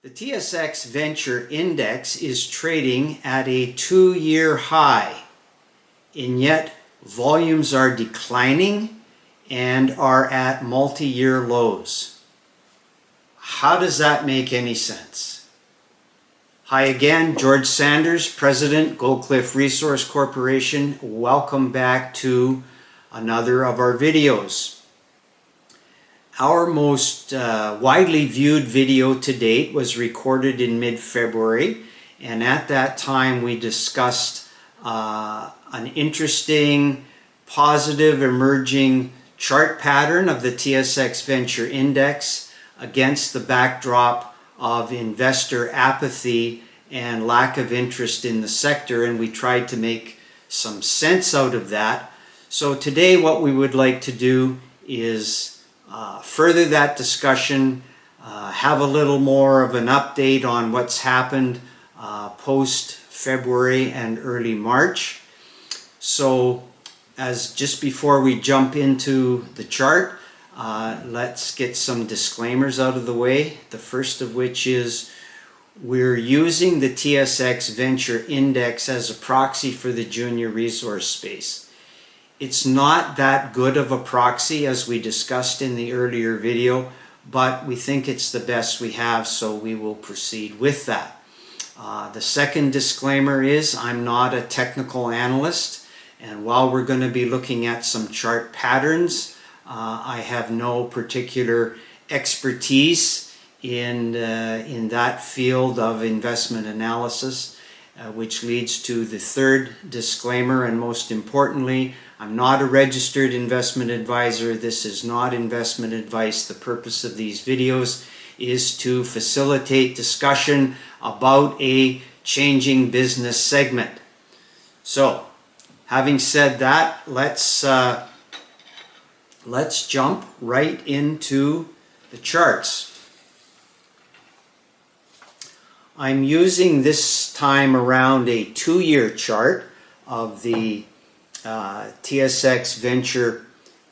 The TSX Venture Index is trading at a 2-year high, and yet volumes are declining and are at multi-year lows. How does that make any sense? Hi again, George Sanders, President, Goldcliff Resource Corporation. Welcome back to another of our videos. Our most widely viewed video to date was recorded in mid-February, and at that time we discussed an interesting, positive, emerging chart pattern of the TSX Venture Index against the backdrop of investor apathy and lack of interest in the sector, and we tried to make some sense out of that. So today what we would like to do is further that discussion, have a little more of an update on what's happened post-February and early March. So as just before we jump into the chart, let's get some disclaimers out of the way. The first of which is we're using the TSX Venture Index as a proxy for the junior resource space. It's not that good of a proxy as we discussed in the earlier video, but we think it's the best we have, so we will proceed with that. The second disclaimer is I'm not a technical analyst, and while we're going to be looking at some chart patterns, I have no particular expertise in that field of investment analysis, which leads to the third disclaimer, and most importantly, I'm not a registered investment advisor. This is not investment advice. The purpose of these videos is to facilitate discussion about a changing business segment. So, having said that, let's jump right into the charts. I'm using this time around a 2-year chart of the TSX Venture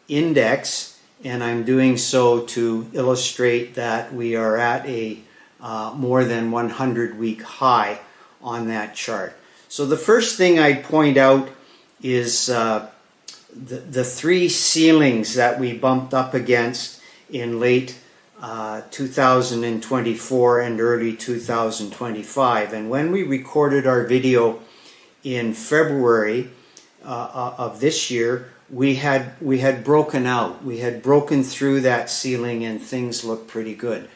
Index, and I'm doing so to illustrate that we are at a more than 100-week high on that chart. So the first thing I'd point out is the three ceilings that we bumped up against in late 2024 and early 2025. And when we recorded our video in February of this year, we had broken out. We had broken through that ceiling and things looked pretty good.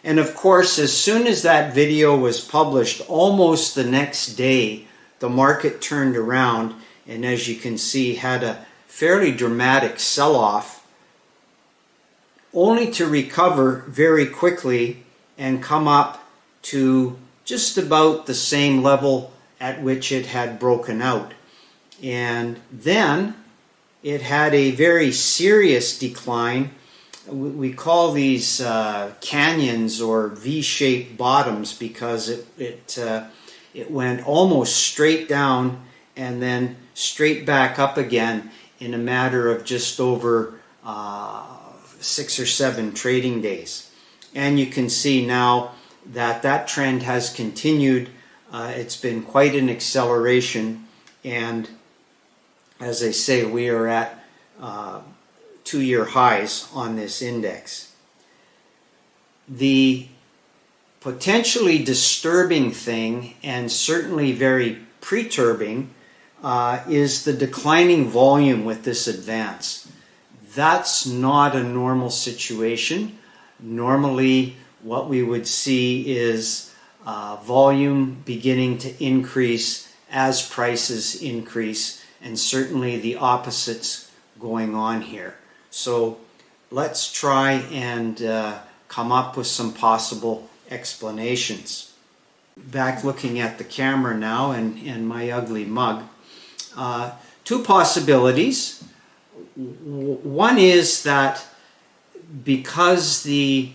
And of course, as soon as that video was published, almost the next day, the market turned around and, as you can see, had a fairly dramatic sell-off, only to recover very quickly and come up to just about the same level at which it had broken out. And then it had a very serious decline. We call these canyons or V-shaped bottoms because it went almost straight down and then straight back up again in a matter of just over 6 or 7 trading days. And you can see now that that trend has continued. It's been quite an acceleration, and as I say, we are at 2-year highs on this index. The potentially disturbing thing, and certainly very perturbing, is the declining volume with this advance. That's not a normal situation. Normally, what we would see is volume beginning to increase as prices increase, and certainly the opposites going on here. So let's try and come up with some possible explanations. Back looking at the camera now and my ugly mug. Two possibilities. One is that because the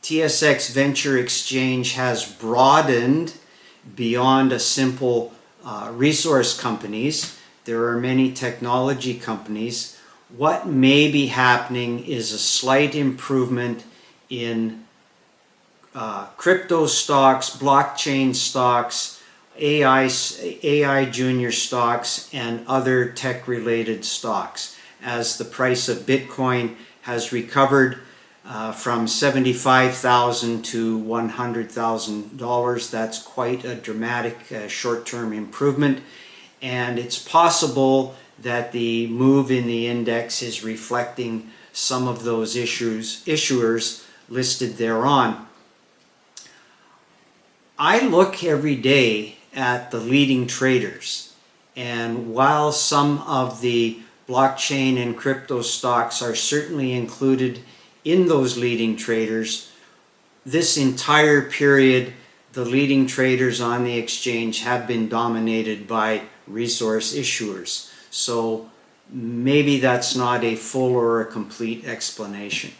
TSX Venture Exchange has broadened beyond a simple resource companies, there are many technology companies. What may be happening is a slight improvement in crypto stocks, blockchain stocks, AI junior stocks, and other tech-related stocks. As the price of Bitcoin has recovered from $75,000 to $100,000, that's quite a dramatic short-term improvement, and it's possible that the move in the index is reflecting some of those issuers listed thereon. I look every day at the leading traders, and while some of the blockchain and crypto stocks are certainly included in those leading traders, this entire period the leading traders on the exchange have been dominated by resource issuers. So maybe that's not a full or a complete explanation.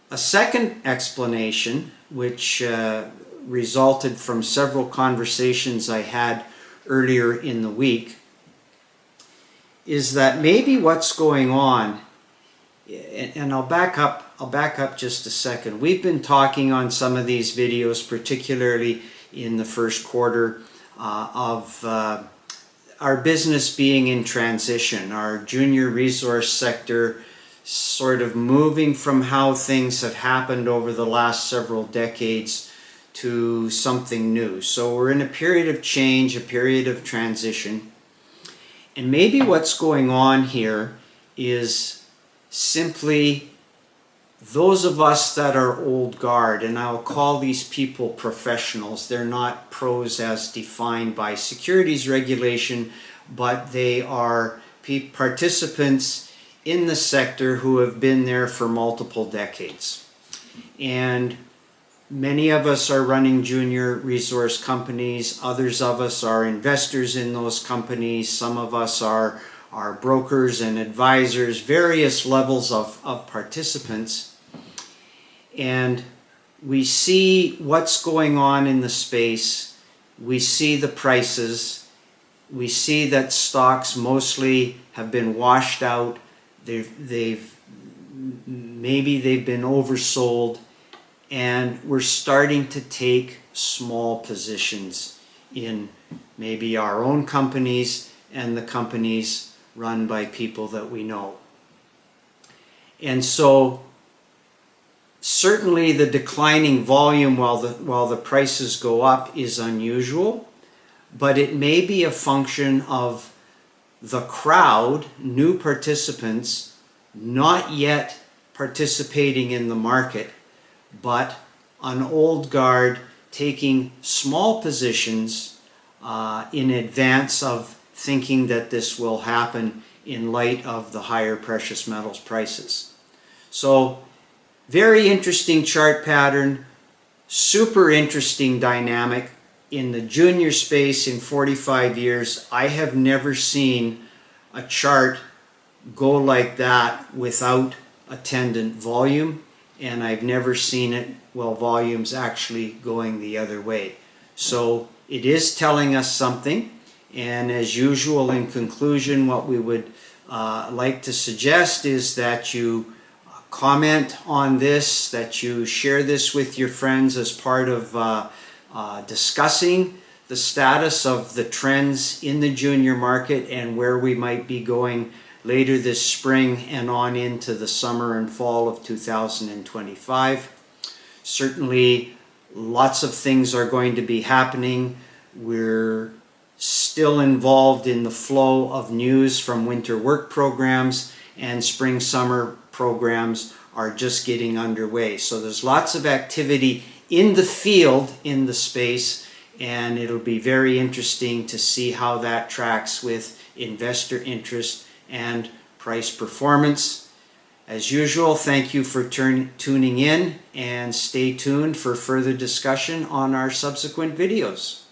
A second explanation, which resulted from several conversations I had earlier in the week, is that maybe what's going on, and I'll back up just a second. We've been talking on some of these videos, particularly in the first quarter, of our business being in transition, our junior resource sector sort of moving from how things have happened over the last several decades to something new. So we're in a period of change, a period of transition. And maybe what's going on here is simply those of us that are old guard, and I'll call these people professionals. They're not pros as defined by securities regulation, but they are participants in the sector who have been there for multiple decades. And many of us are running junior resource companies. Others of us are investors in those companies. Some of us are brokers and advisors, various levels of participants. And we see what's going on in the space. We see the prices. We see that stocks mostly have been washed out. Maybe they've been oversold, and we're starting to take small positions in maybe our own companies and the companies run by people that we know. And so certainly the declining volume while the prices go up is unusual, but it may be a function of the crowd, new participants, not yet participating in the market, but on old guard, taking small positions in advance of thinking that this will happen in light of the higher precious metals prices. So very interesting chart pattern, super interesting dynamic. In the junior space in 45 years, I have never seen a chart go like that without attendant volume, and I've never seen it while volume's actually going the other way. So it is telling us something, and as usual in conclusion, what we would like to suggest is that you comment on this, that you share this with your friends as part of discussing the status of the trends in the junior market and where we might be going later this spring and on into the summer and fall of 2025. Certainly lots of things are going to be happening. We're still involved in the flow of news from winter work programs, and spring-summer programs are just getting underway. So there's lots of activity in the field, in the space, and it'll be very interesting to see how that tracks with investor interest and price performance. As usual, thank you for tuning in, and stay tuned for further discussion on our subsequent videos.